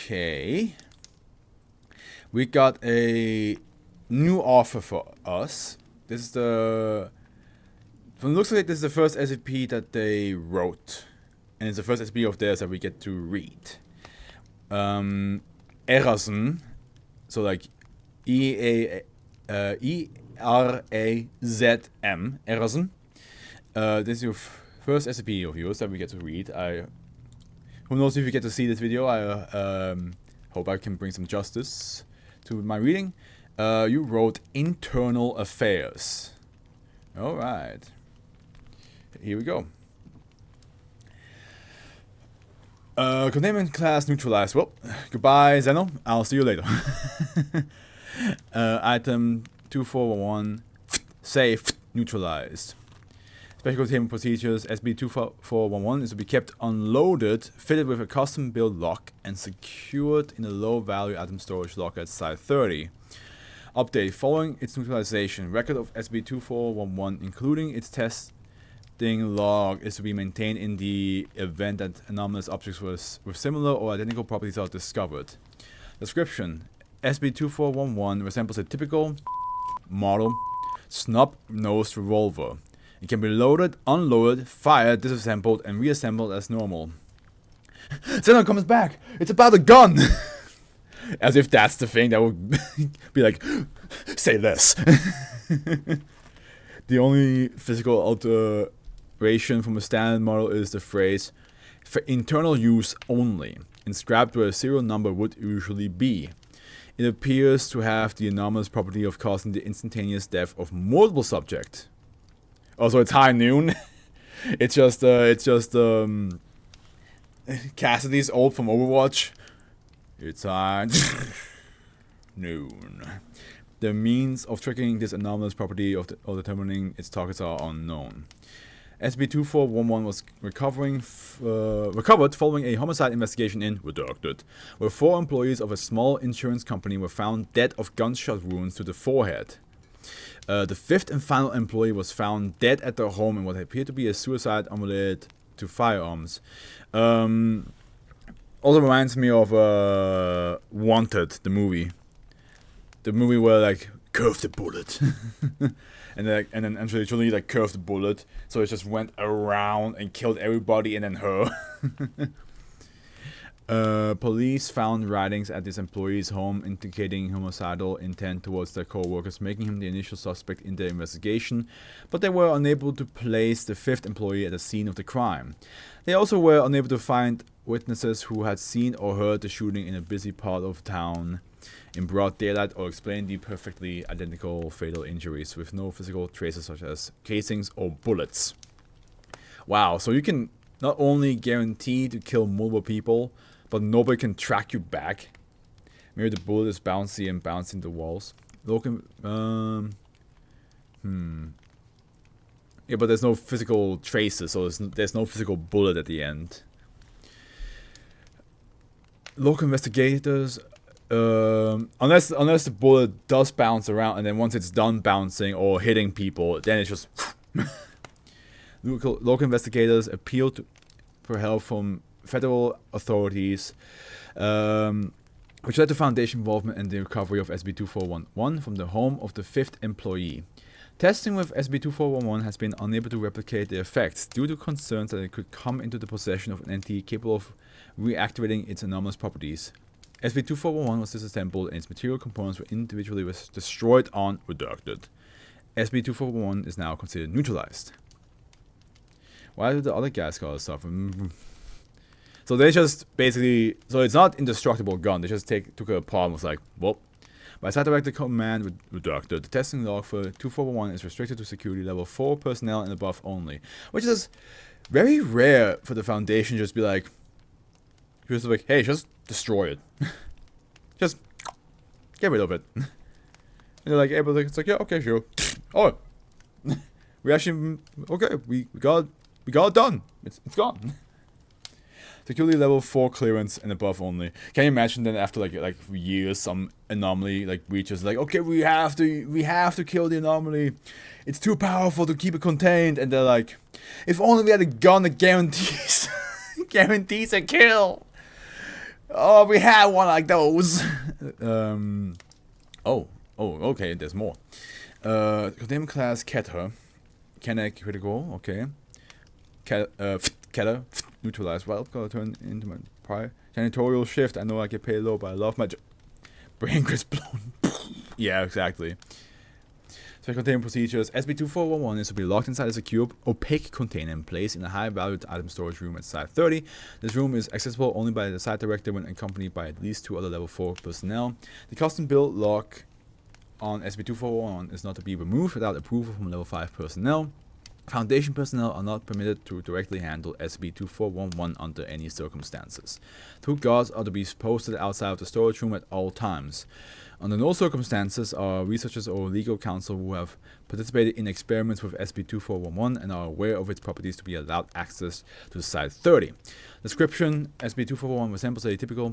Okay. We got a new offer for us. This is the... From the looks of it, this is the first SCP that they wrote. And it's the first SCP of theirs that we get to read. Erazn. So like E-R-A-Z-M. Erazn. This is your first SCP of yours that we get to read. Who knows if you get to see this video. I hope I can bring some justice to my reading. You wrote Internal Affairs. Alright. Here we go. Containment class neutralized. Well, goodbye, Zeno. I'll see you later. Item 2411. Safe. Neutralized. Special containment procedures. SB2411 is to be kept unloaded, fitted with a custom-built lock, and secured in a low-value item storage locker at Site 30. Update. Following its neutralization, record of SB2411, including its testing log, is to be maintained in the event that anomalous objects with similar or identical properties are discovered. Description. SB2411 resembles a typical model snub-nosed revolver. It can be loaded, unloaded, fired, disassembled, and reassembled as normal. Zeno comes back! It's about a gun! As if that's the thing that would be like, say less. The only physical alteration from a standard model is the phrase, for internal use only, inscribed where a serial number would usually be. It appears to have the anomalous property of causing the instantaneous death of multiple subjects. Also, it's high noon. it's just Cassidy's old from Overwatch. It's high noon. The means of triggering this anomalous property or determining its targets are unknown. SB2411 was recovered following a homicide investigation in Redacted, where 4 employees of a small insurance company were found dead of gunshot wounds to the forehead. The 5th and final employee was found dead at their home in what appeared to be a suicide unrelated to firearms. Also reminds me of Wanted, the movie. The movie where like curve the bullet, and then actually like curved the bullet, so it just went around and killed everybody and then her. Police found writings at this employee's home indicating homicidal intent towards their co-workers, making him the initial suspect in their investigation, but they were unable to place the 5th employee at the scene of the crime. They also were unable to find witnesses who had seen or heard the shooting in a busy part of town in broad daylight or explain the perfectly identical fatal injuries with no physical traces such as casings or bullets. Wow, so you can not only guarantee to kill multiple people, but nobody can track you back. Maybe the bullet is bouncy and bouncing the walls. Yeah, but there's no physical traces, so there's no physical bullet at the end. Local investigators, unless the bullet does bounce around, and then once it's done bouncing or hitting people, then it's just. Local investigators appealed for help from federal authorities, which led to Foundation involvement in the recovery of SB2411 from the home of the 5th employee. Testing with SB2411 has been unable to replicate the effects due to concerns that it could come into the possession of an entity capable of reactivating its anomalous properties. SB2411 was disassembled and its material components were individually destroyed on Redacted. SB2411 is now considered neutralized. Why did the other guys call us stuff? So they just basically, so it's not indestructible gun. They just took it apart and was like, well, by site director command with Redacted, the testing log for 2411 is restricted to security level 4 personnel and above only, which is very rare for the Foundation. Just be like, hey, just destroy it, just get rid of it. And they're like, it's like, yeah, okay, sure. Oh, we actually, okay, we got it done. It's gone. Security level 4 clearance and above only. Can you imagine then after like years some anomaly like breaches like, okay, we have to kill the anomaly. It's too powerful to keep it contained, and they're like, if only we had a gun that guarantees a kill. Oh, we had one like those. Oh, okay, there's more. Containment class Keter. Kenneck critical, okay. Keter, neutralized. Well, gotta turn into my prior janitorial shift. I know I get paid low, but I love my brain gets blown. Yeah, exactly. So containment procedures. SB2411 is to be locked inside a secure, opaque container and placed in a high-valued item storage room at Site 30. This room is accessible only by the site director when accompanied by at least 2 other Level 4 personnel. The custom-built lock on SB2411 is not to be removed without approval from Level 5 personnel. Foundation personnel are not permitted to directly handle SCP-2411 under any circumstances. 2 guards are to be posted outside of the storage room at all times. Under no circumstances are researchers or legal counsel who have participated in experiments with SCP-2411 and are aware of its properties to be allowed access to Site 30. Description: SCP-2411 resembles a typical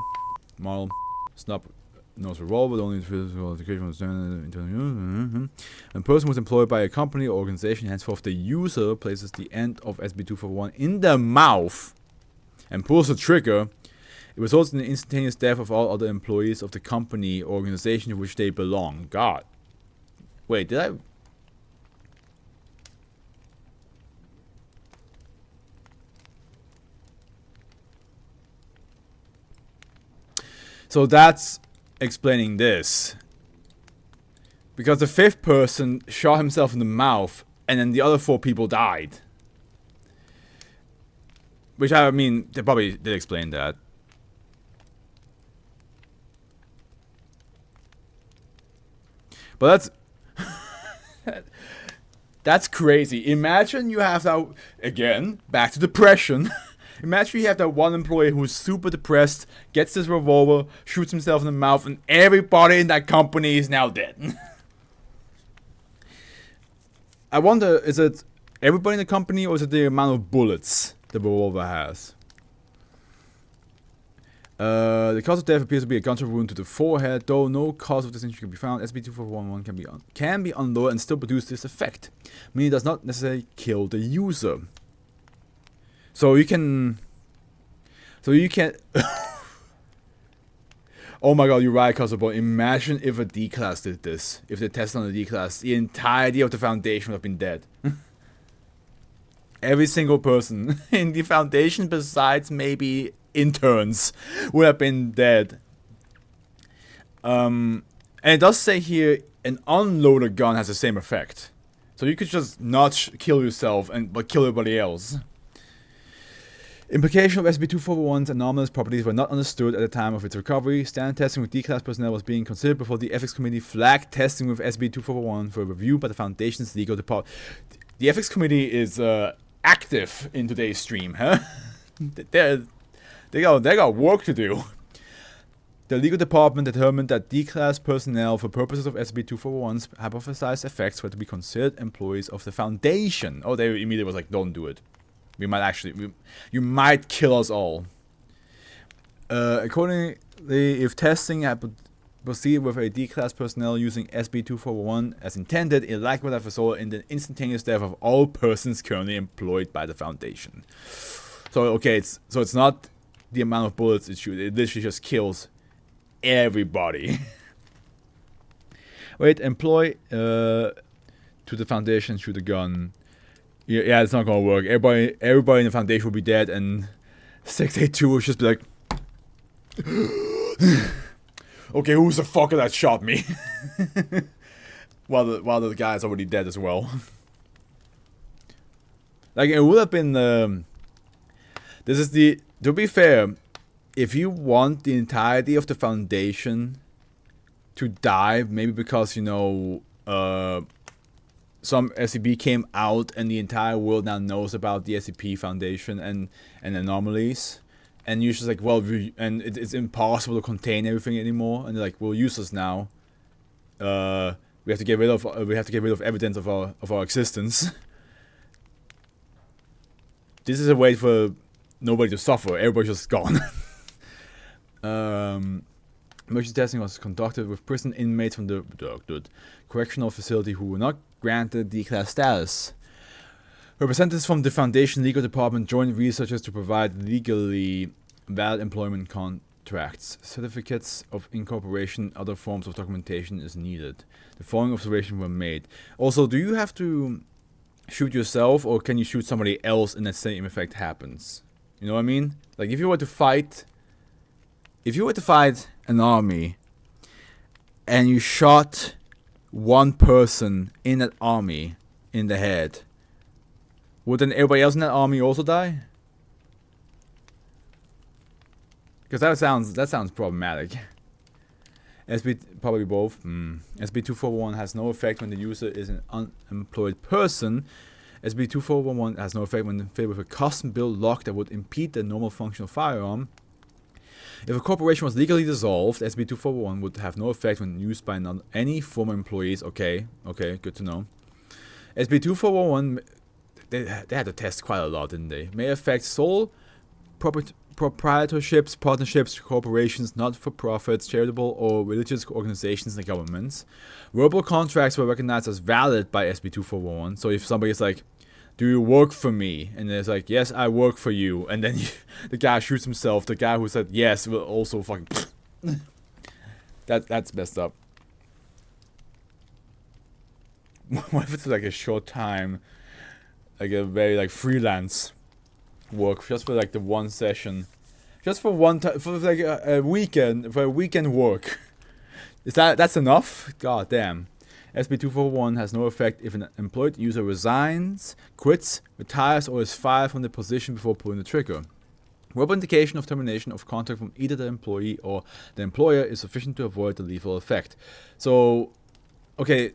model snub-nosed revolver, the only physical indication of standard. A person was employed by a company or organization. Henceforth, the user places the end of SCP-2411 in their mouth and pulls the trigger. It results in the instantaneous death of all other employees of the company or organization to which they belong. God. Wait, did I... So that's explaining this. Because the 5th person shot himself in the mouth and then the other 4 people died. Which, I mean, they probably did explain that. But that's crazy. Imagine you have that, again, back to depression. Imagine you have that one employee who's super depressed, gets this revolver, shoots himself in the mouth, and everybody in that company is now dead. I wonder, is it everybody in the company or is it the amount of bullets the revolver has? The cause of death appears to be a gunshot wound to the forehead, though no cause of this injury can be found. SCP-2411 can be unloaded and still produce this effect, meaning it does not necessarily kill the user. So you can... Oh my god, you're right, Cosmo. Imagine if a D-Class did this. If they tested on the D-Class, the entirety of the Foundation would have been dead. Every single person in the Foundation, besides maybe interns, would have been dead. And it does say here, an unloaded gun has the same effect. So you could just not kill yourself, but kill everybody else. Implication of SCP-2411's anomalous properties were not understood at the time of its recovery. Standard testing with D-Class personnel was being considered before the Ethics Committee flagged testing with SCP-2411 for review by the Foundation's legal department. The Ethics Committee is active in today's stream, huh? They got work to do. The legal department determined that D-Class personnel, for purposes of SCP-2411's hypothesized effects, were to be considered employees of the Foundation. Oh, they immediately was like, don't do it. We might actually... you might kill us all. Accordingly, if testing had proceeded with a D-Class personnel using SCP-2411 as intended, it likely would have resulted in the instantaneous death of all persons currently employed by the Foundation. So, okay, it's not the amount of bullets it shoots. It literally just kills everybody. Wait, employ to the Foundation, shoot a gun. Yeah, it's not gonna work. Everybody in the Foundation will be dead, and 682 will just be like, okay, who's the fucker that shot me? while the guy's already dead as well. Like, it would have been to be fair, if you want the entirety of the Foundation to die, maybe because, you know, some SCP came out and the entire world now knows about the SCP Foundation and anomalies, and you're just like, well, it's impossible to contain everything anymore, and they're like, we'll use this now. We have to get rid of evidence of our existence. This is a way for nobody to suffer. Everybody's just gone. Emergency testing was conducted with prison inmates from the correctional facility who were not granted D-Class status. Representatives from the Foundation Legal Department joined researchers to provide legally valid employment contracts, certificates of incorporation, other forms of documentation is needed. The following observations were made. Also, do you have to shoot yourself, or can you shoot somebody else and the same effect happens? You know what I mean? Like, if you were to fight an army and you shot one person in that army in the head, would then everybody else in that army also die? Because that sounds problematic. Probably both. SB 2411 has no effect when the user is an unemployed person. SB 2411 has no effect when fitted with a custom-built lock that would impede the normal function of firearm. If a corporation was legally dissolved, SB 2411 would have no effect when used by any former employees. Okay, good to know. SB 2411, they had to test quite a lot, didn't they? May affect sole proprietorships, partnerships, corporations, not-for-profits, charitable or religious organizations, and governments. Verbal contracts were recognized as valid by SB 2411. So if somebody's like, do you work for me? And it's like, yes, I work for you. And then the guy shoots himself. The guy who said yes will also fucking... That's messed up. What if it's like a short time, like a very like freelance work, just for like the one session, just for one time, for like a weekend, for a weekend work? That's enough? God damn. SB 241 has no effect if an employed user resigns, quits, retires, or is fired from the position before pulling the trigger. Verbal indication of termination of contract from either the employee or the employer is sufficient to avoid the lethal effect. So, okay,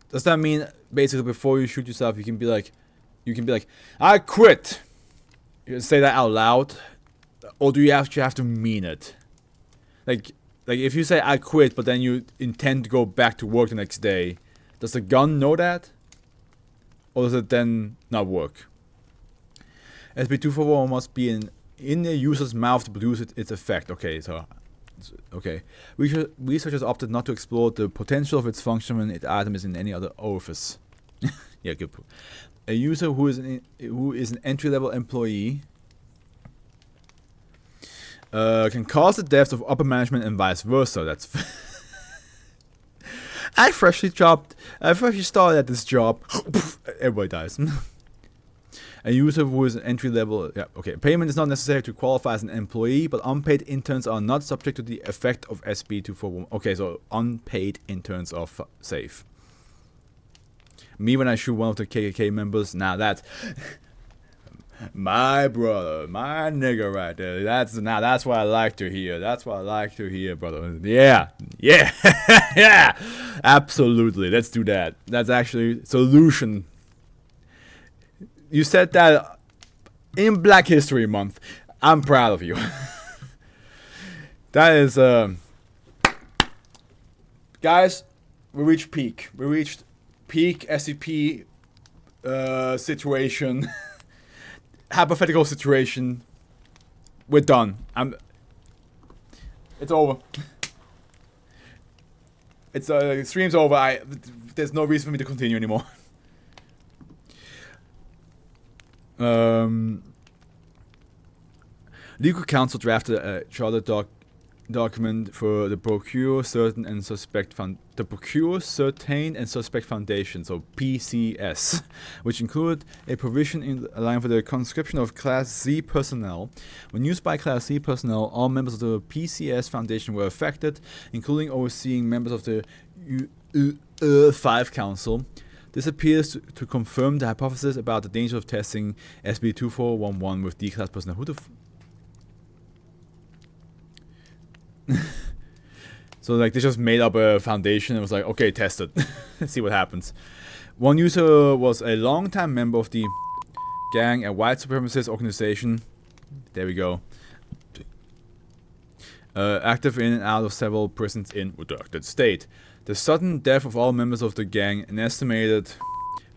does that mean basically before you shoot yourself, you can be like, I quit? You can say that out loud, or do you actually have to mean it? Like if you say I quit, but then you intend to go back to work the next day, does the gun know that? Or does it then not work? SB 241 must be in the user's mouth to produce its effect. Okay. Researchers opted not to explore the potential of its function when its item is in any other orifice. Yeah, good. A user who is an entry-level employee can cause the deaths of upper management and vice versa. That's I freshly started at this job. Everybody dies. A user who is an entry-level... Yeah, okay. Payment is not necessary to qualify as an employee, but unpaid interns are not subject to the effect of SB 241. Okay, so unpaid interns are safe. Me, when I shoot one of the KKK members, now that's... my brother, my nigga right there. That's what I like to hear. That's what I like to hear, brother. Yeah. Yeah, absolutely. Let's do that. That's actually solution. You said that in Black History Month. I'm proud of you. That is, guys, we reached peak. We reached peak SCP situation. Hypothetical situation. We're done. It's over. It's stream's over. There's no reason for me to continue anymore. Legal counsel drafted a charter document for the Procure Certain and Suspect Foundation, so PCS, which included a provision in line for the conscription of Class C personnel. When used by Class C personnel, all members of the PCS Foundation were affected, including overseeing members of the 5 Council. This appears to confirm the hypothesis about the danger of testing SB 2411 with D-Class personnel. Who the So like they just made up a foundation and was like, okay, test it. Let's see what happens. One user was a long-time member of the gang, a white supremacist organization. There we go. Active in and out of several prisons in redacted state. The sudden death of all members of the gang, an estimated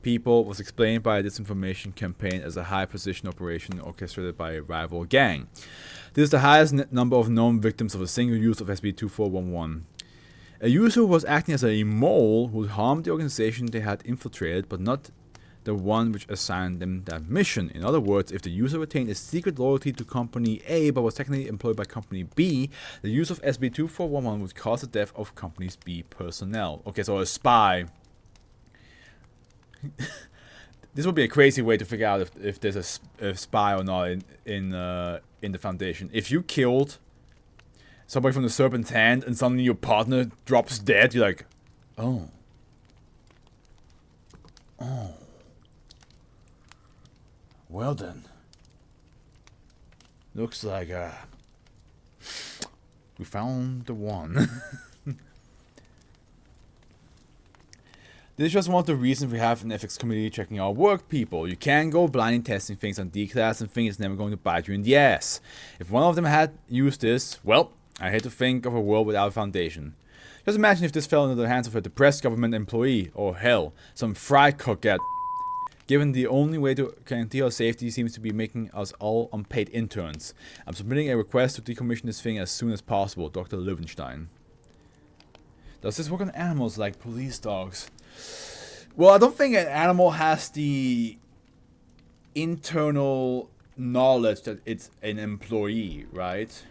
people, was explained by a disinformation campaign as a high-precision operation orchestrated by a rival gang. This is the highest number of known victims of a single use of SB 2411. A user who was acting as a mole who harmed the organization they had infiltrated, but not the one which assigned them that mission. In other words, if the user retained a secret loyalty to Company A but was technically employed by Company B, the use of SB-2411 would cause the death of Company's B personnel. Okay, so a spy. This would be a crazy way to figure out if there's a spy or not in the Foundation. If you killed somebody from the Serpent's Hand and suddenly your partner drops dead, you're like, oh. Oh. Well then. Looks like we found the one. This is just one of the reasons we have an ethics committee checking our work, people. You can't go blindly testing things on D-Class and think it's never going to bite you in the ass. If one of them had used this, well, I hate to think of a world without a Foundation. Just imagine if this fell into the hands of a depressed government employee, or hell, some fry cook at. Given the only way to guarantee our safety seems to be making us all unpaid interns. I'm submitting a request to decommission this thing as soon as possible, Dr. Löwenstein. Does this work on animals like police dogs? Well, I don't think an animal has the internal knowledge that it's an employee, right?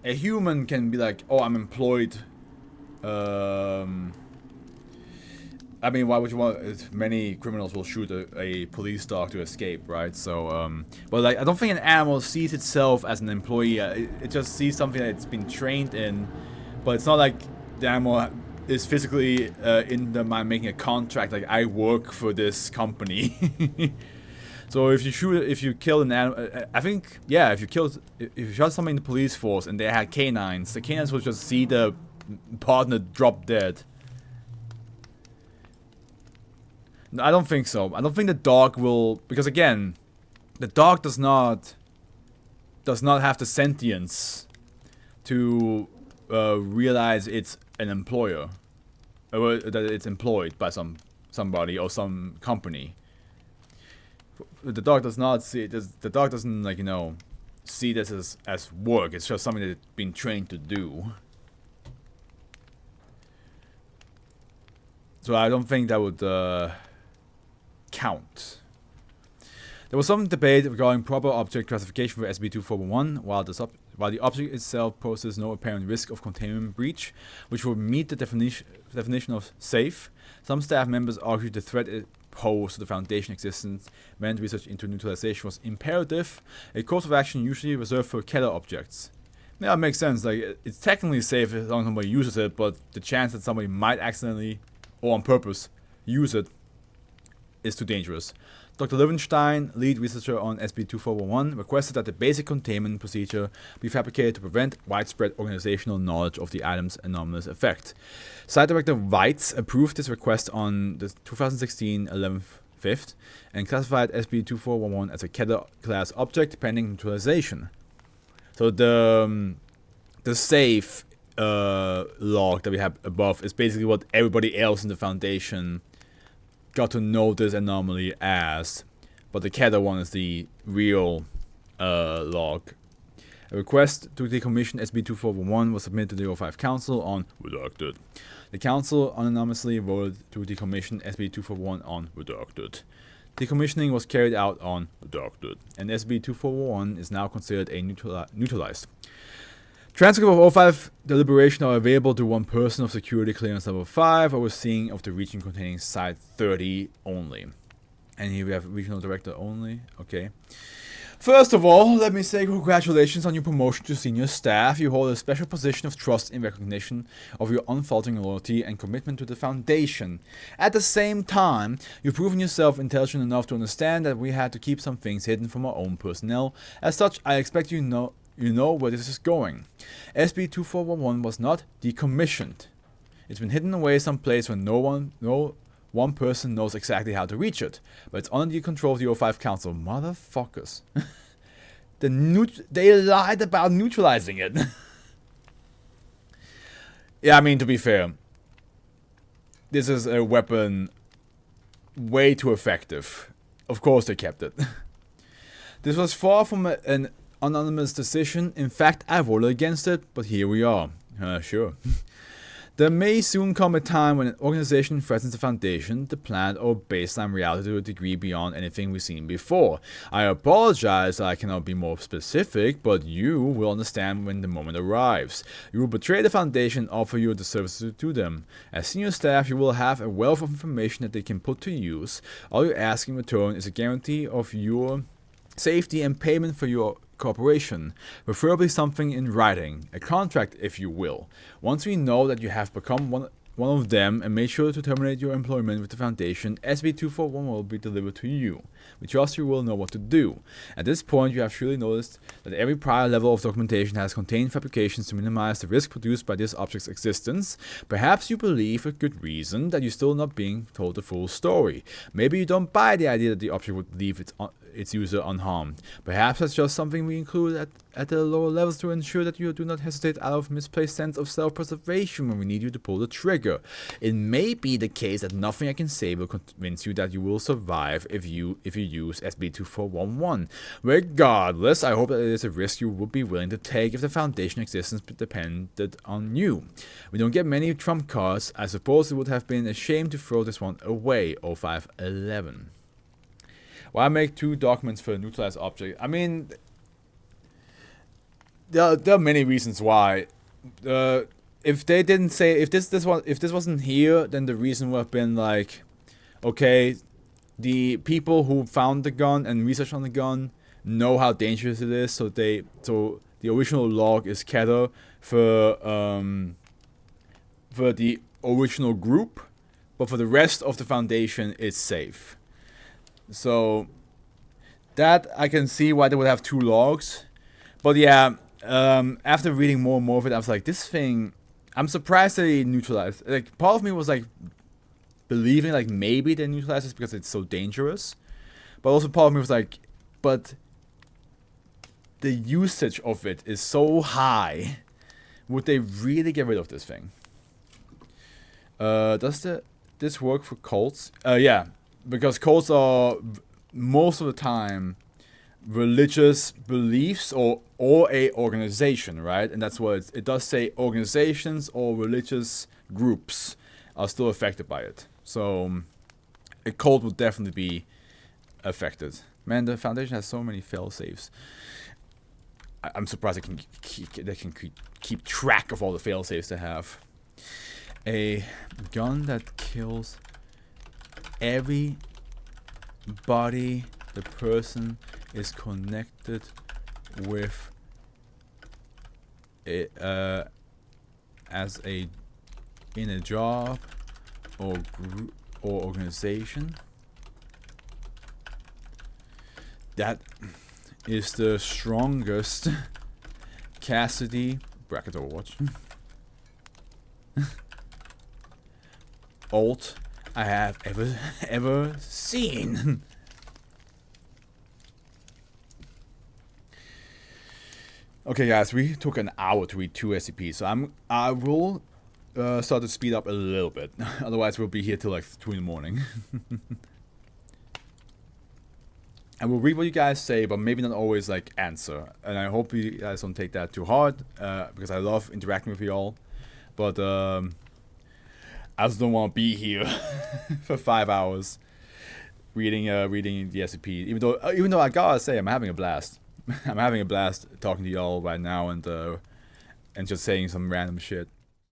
A human can be like, oh, I'm employed. I mean, why would you want? Many criminals will shoot a police dog to escape, right? So, but like, I don't think an animal sees itself as an employee. It just sees something that it's been trained in, but it's not like the animal is physically in the mind making a contract. Like, I work for this company. So if you kill an animal, I think, yeah, if you shot somebody in the police force and they had canines, the canines will just see the partner drop dead. No, I don't think so. I don't think the dog will, because again, the dog does not have the sentience to realize it's an employer, or that it's employed by somebody or some company. The dog does not see it. The dog doesn't, like, you know, see this as work. It's just something that it's been trained to do. So I don't think that would count. There was some debate regarding proper object classification for SB-2411. While the object itself poses no apparent risk of containment breach, which would meet the definition of safe, some staff members argued the threat it posed to the Foundation existence meant research into neutralization was imperative, a course of action usually reserved for killer objects. Yeah, it makes sense. Like, it's technically safe as long as somebody uses it, but the chance that somebody might accidentally or on purpose use it is too dangerous. Dr. Löwenstein, lead researcher on SB-2411, requested that the basic containment procedure be fabricated to prevent widespread organizational knowledge of the item's anomalous effect. Site Director Weitz approved this request on the 2016 11th 5th and classified SB-2411 as a Keter class object pending neutralization. So the safe log that we have above is basically what everybody else in the Foundation got to know this anomaly as, but the Keter one is the real log. A request to decommission SB-2411 was submitted to the O5 Council on redacted. The Council unanimously voted to decommission SB-2411 on redacted. Decommissioning was carried out on redacted, and SB-2411 is now considered a neutralized. Transcript of O5 deliberation are available to one person of security clearance level 5, overseeing of the region containing Site 30 only. And here we have regional director only. Okay. First of all, let me say congratulations on your promotion to senior staff. You hold a special position of trust in recognition of your unfaltering loyalty and commitment to the Foundation. At the same time, you've proven yourself intelligent enough to understand that we had to keep some things hidden from our own personnel. As such, I expect you know where this is going. SB-2411 was not decommissioned. It's been hidden away someplace where no one person knows exactly how to reach it. But it's under the control of the O5 Council. Motherfuckers. They lied about neutralizing it. Yeah, I mean, to be fair, this is a weapon way too effective. Of course they kept it. This was far from an anonymous decision. In fact, I voted against it, but here we are. Sure. There may soon come a time when an organization threatens the Foundation, the planet, or baseline reality to a degree beyond anything we've seen before. I apologize that I cannot be more specific, but you will understand when the moment arrives. You will betray the Foundation and offer your services to them. As senior staff, you will have a wealth of information that they can put to use. All you ask in return is a guarantee of your safety and payment for your cooperation, preferably something in writing, a contract if you will. Once we know that you have become one of them and made sure to terminate your employment with the Foundation, SB-241 will be delivered to you. We trust you will know what to do. At this point, you have surely noticed that every prior level of documentation has contained fabrications to minimize the risk produced by this object's existence. Perhaps you believe, with good reason, that you're still not being told the full story. Maybe you don't buy the idea that the object would leave its user unharmed. Perhaps that's just something we include at the lower levels to ensure that you do not hesitate out of misplaced sense of self-preservation when we need you to pull the trigger. It may be the case that nothing I can say will convince you that you will survive if you use SB-2411. Regardless, I hope that it is a risk you would be willing to take if the Foundation existence depended on you. We don't get many trump cards. I suppose it would have been a shame to throw this one away. 0511. Why make 2 documents for a neutralized object? I mean, there are many reasons why. If they didn't say, if this wasn't here, then the reason would have been like, okay, the people who found the gun and researched on the gun know how dangerous it is, so the original log is kept for the original group, but for the rest of the Foundation, it's safe. So that I can see why they would have 2 logs, but yeah, after reading more and more of it, I was like, this thing, I'm surprised they neutralized. Like, part of me was like believing like maybe they neutralized this because it's so dangerous, but also part of me was like, but the usage of it is so high. Would they really get rid of this thing? Does this work for cults? Yeah. Because cults are most of the time religious beliefs or a organization, right? And that's what it does say. Organizations or religious groups are still affected by it. So a cult would definitely be affected. Man, the Foundation has so many fail-safes. I'm surprised they can keep track of all the fail-safes they have. A gun that kills everybody the person is connected with it, as in a job or group or organization. That is the strongest Cassidy bracket Overwatch alt I have ever seen. Okay, guys, we took an hour to read 2 SCPs, so I will start to speed up a little bit. Otherwise, we'll be here till like 2 in the morning. I will read what you guys say, but maybe not always like answer. And I hope you guys don't take that too hard, because I love interacting with you all. But I just don't want to be here for 5 hours reading the SCP. Even though I gotta say I'm having a blast. I'm having a blast talking to y'all right now and just saying some random shit.